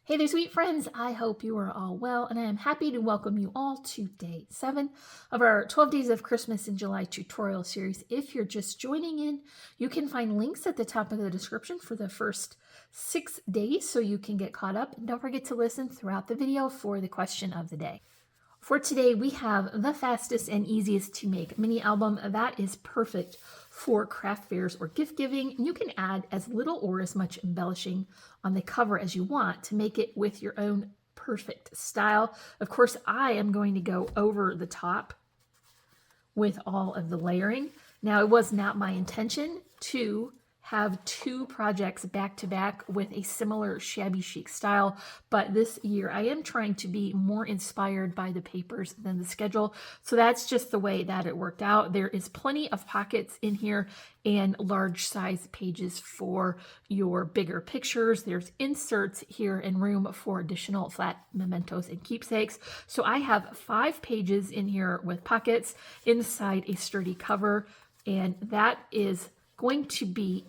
Hey there, sweet friends. I hope you are all well, and I am happy to welcome you all to day 7 of our 12 Days of Christmas in July tutorial series. If you're just joining in, you can find links at the top of the description for the first 6 days so you can get caught up. And don't forget to listen throughout the video for the question of the day. For today, we have the fastest and easiest to make mini album that is perfect for craft fairs or gift giving. And you can add as little or as much embellishing on the cover as you want to make it with your own perfect style. Of course, I am going to go over the top with all of the layering. Now, it was not my intention to have 2 projects back to back with a similar shabby chic style, but this year I am trying to be more inspired by the papers than the schedule, so that's just the way that it worked out. There is plenty of pockets in here and large size pages for your bigger pictures. There's inserts here and room for additional flat mementos and keepsakes. So I have 5 pages in here with pockets inside a sturdy cover, and that is going to be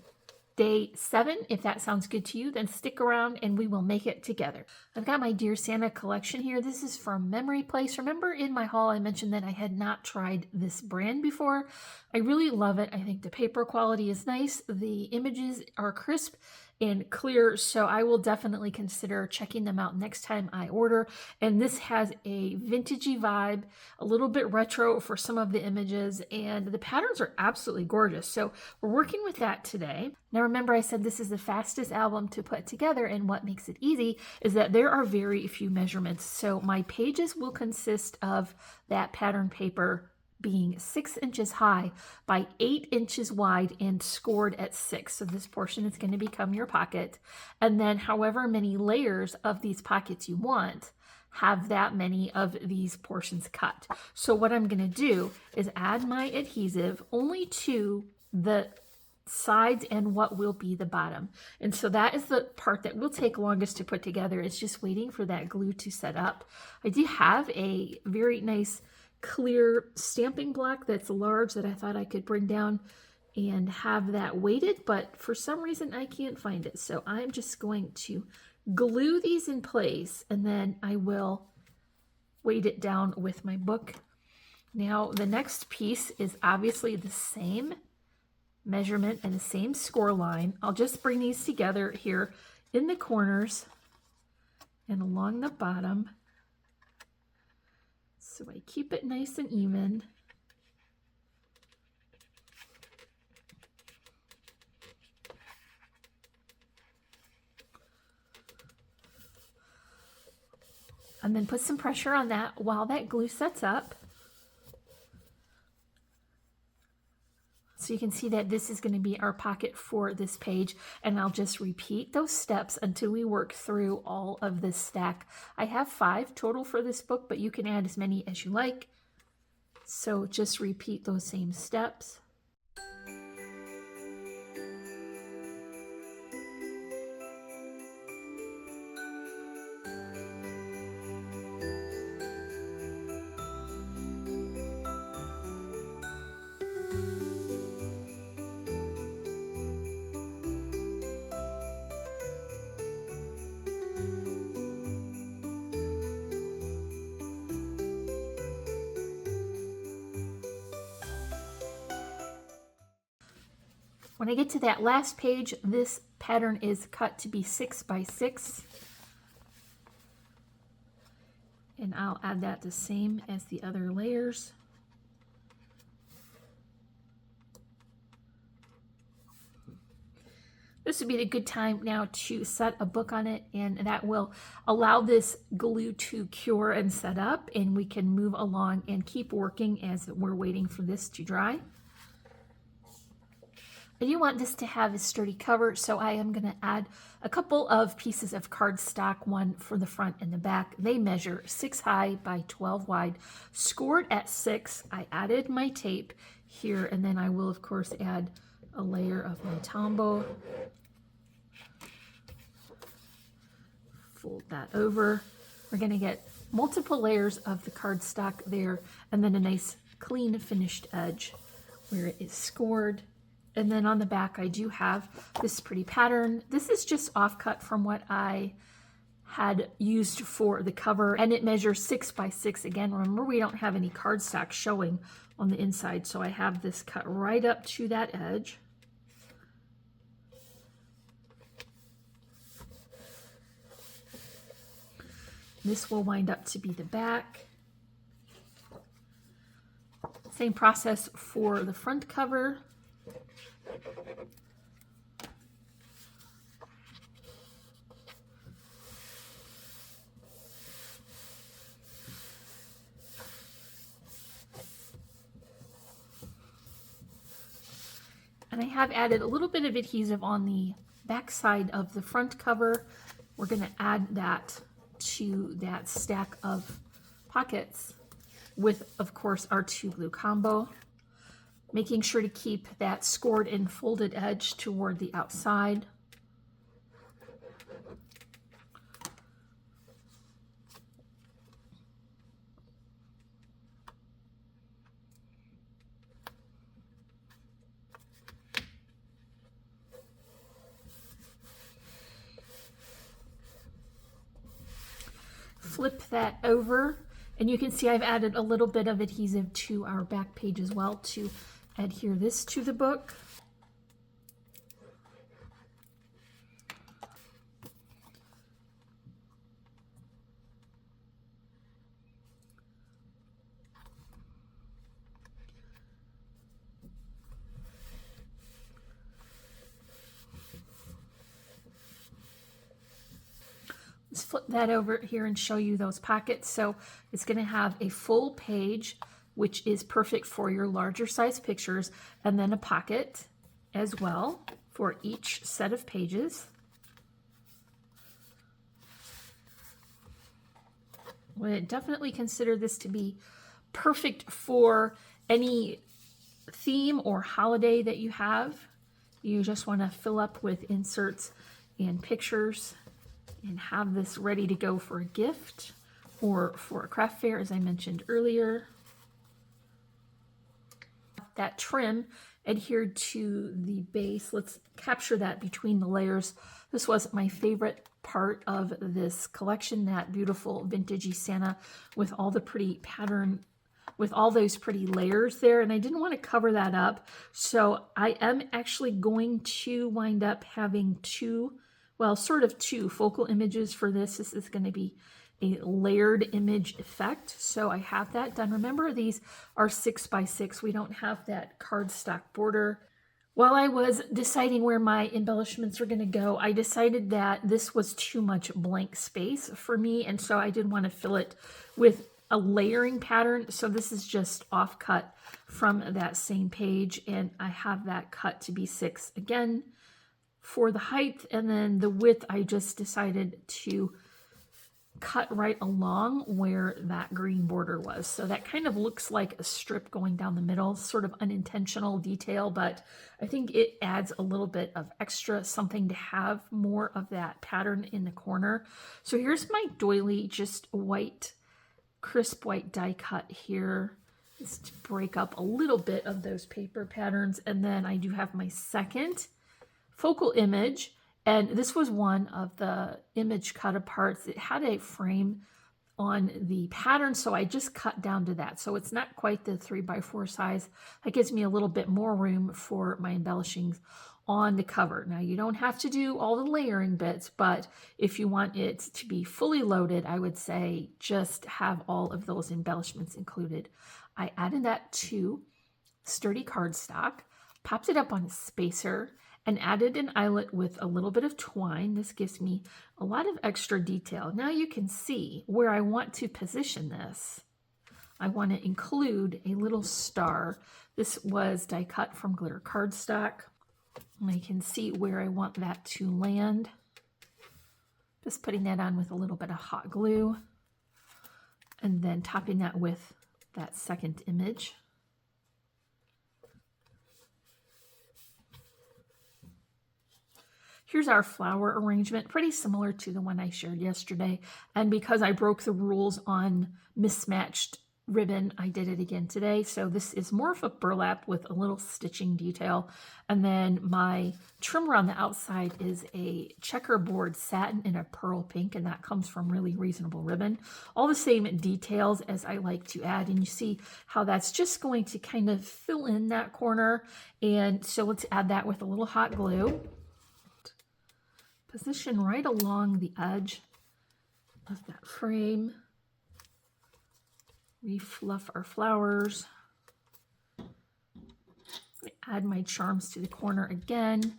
day 7. If that sounds good to you, then stick around and we will make it together. I've got my Dear Santa collection here. This is from Memory Place. Remember in my haul I mentioned that I had not tried this brand before. I really love it. I think the paper quality is nice. The images are crisp and clear, so I will definitely consider checking them out next time I order. And this has a vintagey vibe, a little bit retro for some of the images, and the patterns are absolutely gorgeous. So we're working with that today. Now remember, I said this is the fastest album to put together, and what makes it easy is that there are very few measurements. So my pages will consist of that pattern paper being 6 inches high by 8 inches wide and scored at 6. So this portion is going to become your pocket. And then however many layers of these pockets you want, have that many of these portions cut. So what I'm going to do is add my adhesive only to the sides and what will be the bottom. And so that is the part that will take longest to put together. It's just waiting for that glue to set up. I do have a very nice clear stamping block that's large that I thought I could bring down and have that weighted, but for some reason I can't find it. So I'm just going to glue these in place and then I will weight it down with my book. Now the next piece is obviously the same measurement and the same score line. I'll just bring these together here in the corners and along the bottom. So I keep it nice and even. And then put some pressure on that while that glue sets up. So you can see that this is going to be our pocket for this page, and I'll just repeat those steps until we work through all of this stack. I have 5 total for this book, but you can add as many as you like. So just repeat those same steps. When I get to that last page, this pattern is cut to be 6 by 6. And I'll add that the same as the other layers. This would be a good time now to set a book on it, and that will allow this glue to cure and set up, and we can move along and keep working as we're waiting for this to dry. I do want this to have a sturdy cover, so I am going to add a couple of pieces of cardstock, one for the front and the back. They measure 6 high by 12 wide, scored at 6. I added my tape here, and then I will, of course, add a layer of my Tombow. Fold that over. We're going to get multiple layers of the cardstock there, and then a nice clean finished edge where it is scored. And then on the back, I do have this pretty pattern. This is just offcut from what I had used for the cover, and it measures 6 by 6. Again, remember, we don't have any cardstock showing on the inside, so I have this cut right up to that edge. This will wind up to be the back. Same process for the front cover. And I have added a little bit of adhesive on the back side of the front cover. We're going to add that to that stack of pockets with, of course, our 2 glue combo, making sure to keep that scored and folded edge toward the outside. Flip that over, and you can see I've added a little bit of adhesive to our back page as well to adhere this to the book. Let's flip that over here and show you those pockets. So it's going to have a full page, which is perfect for your larger size pictures, and then a pocket as well for each set of pages. I would definitely consider this to be perfect for any theme or holiday that you have. You just want to fill up with inserts and pictures and have this ready to go for a gift or for a craft fair, as I mentioned earlier. That trim adhered to the base. Let's capture that between the layers. This was my favorite part of this collection, that beautiful vintagey Santa with all the pretty pattern, with all those pretty layers there, and I didn't want to cover that up, so I am actually going to wind up having two focal images for this. This is going to be a layered image effect, so I have that done. Remember, these are 6 by 6. We don't have that cardstock border. While I was deciding where my embellishments were going to go, I decided that this was too much blank space for me, and so I did want to fill it with a layering pattern. So this is just offcut from that same page, and I have that cut to be 6 again for the height, and then the width I just decided to cut right along where that green border was. So that kind of looks like a strip going down the middle, sort of unintentional detail, but I think it adds a little bit of extra something to have more of that pattern in the corner. So here's my doily, just white, crisp white die cut here, just to break up a little bit of those paper patterns. And then I do have my second focal image, and this was one of the image cut aparts. It had a frame on the pattern, so I just cut down to that. So it's not quite the 3x4 size. That gives me a little bit more room for my embellishings on the cover. Now, you don't have to do all the layering bits, but if you want it to be fully loaded, I would say just have all of those embellishments included. I added that to sturdy cardstock, popped it up on a spacer, and added an eyelet with a little bit of twine. This gives me a lot of extra detail. Now you can see where I want to position this. I want to include a little star. This was die cut from glitter cardstock. And I can see where I want that to land. Just putting that on with a little bit of hot glue, and then topping that with that second image. Here's our flower arrangement, pretty similar to the one I shared yesterday. And because I broke the rules on mismatched ribbon. I did it again today. So this is more of a burlap with a little stitching detail. And then my trim around the outside is a checkerboard satin in a pearl pink, and that comes from Really Reasonable Ribbon. All the same details as I like to add, and you see how that's just going to kind of fill in that corner. And so let's add that with a little hot glue. Position right along the edge of that frame. Refluff our flowers. Add my charms to the corner again,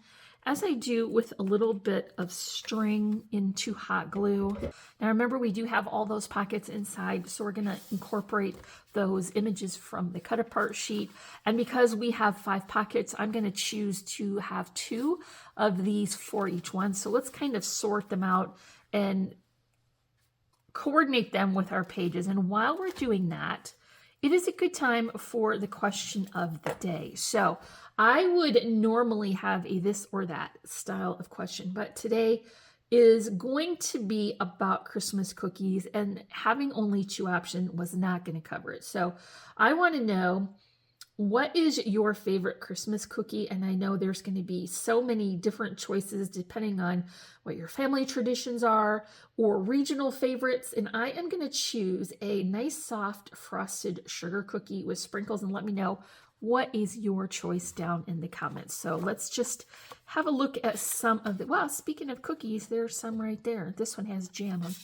as I do with a little bit of string into hot glue. Now remember, we do have all those pockets inside, so we're going to incorporate those images from the cut apart sheet. And because we have 5 pockets, I'm going to choose to have 2 of these for each one. So let's kind of sort them out and coordinate them with our pages. And while we're doing that, it is a good time for the question of the day. So I would normally have a this or that style of question, but today is going to be about Christmas cookies, and having only 2 options was not going to cover it. So I want to know, what is your favorite Christmas cookie? And I know there's going to be so many different choices depending on what your family traditions are or regional favorites. And I am going to choose a nice soft frosted sugar cookie with sprinkles, and let me know what is your choice down in the comments. So let's just have a look at some of the, well, speaking of cookies, there's some right there. This one has jam. I'm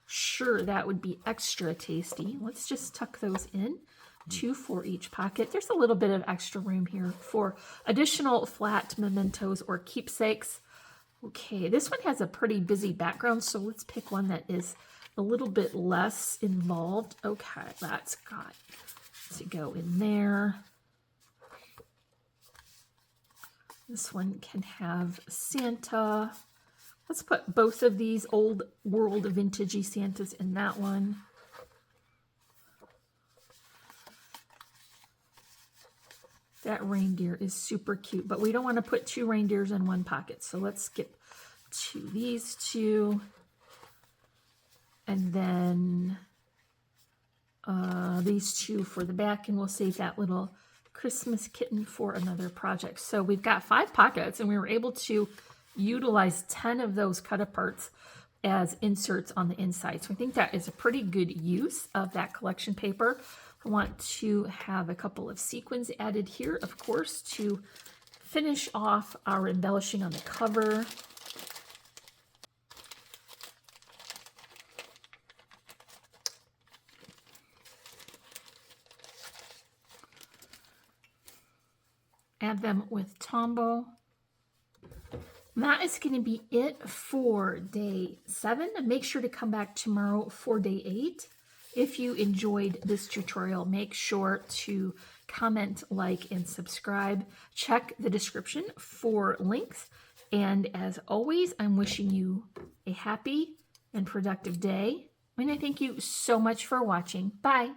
sure that would be extra tasty. Let's just tuck those in. 2 for each pocket. There's a little bit of extra room here for additional flat mementos or keepsakes. Okay, this one has a pretty busy background, so let's pick one that is a little bit less involved. Okay, that's got to go in there. This one can have Santa. Let's put both of these old world vintagey Santas in that one. That reindeer is super cute, but we don't want to put 2 reindeers in one pocket. So let's skip to these 2. And then these 2 for the back, and we'll save that little Christmas kitten for another project. So we've got 5 pockets, and we were able to utilize 10 of those cut aparts as inserts on the inside. So I think that is a pretty good use of that collection paper. I want to have a couple of sequins added here, of course, to finish off our embellishing on the cover. Add them with Tombow. That is going to be it for day 7. Make sure to come back tomorrow for day 8. If you enjoyed this tutorial, make sure to comment, like, and subscribe. Check the description for links. And as always, I'm wishing you a happy and productive day. And I thank you so much for watching. Bye.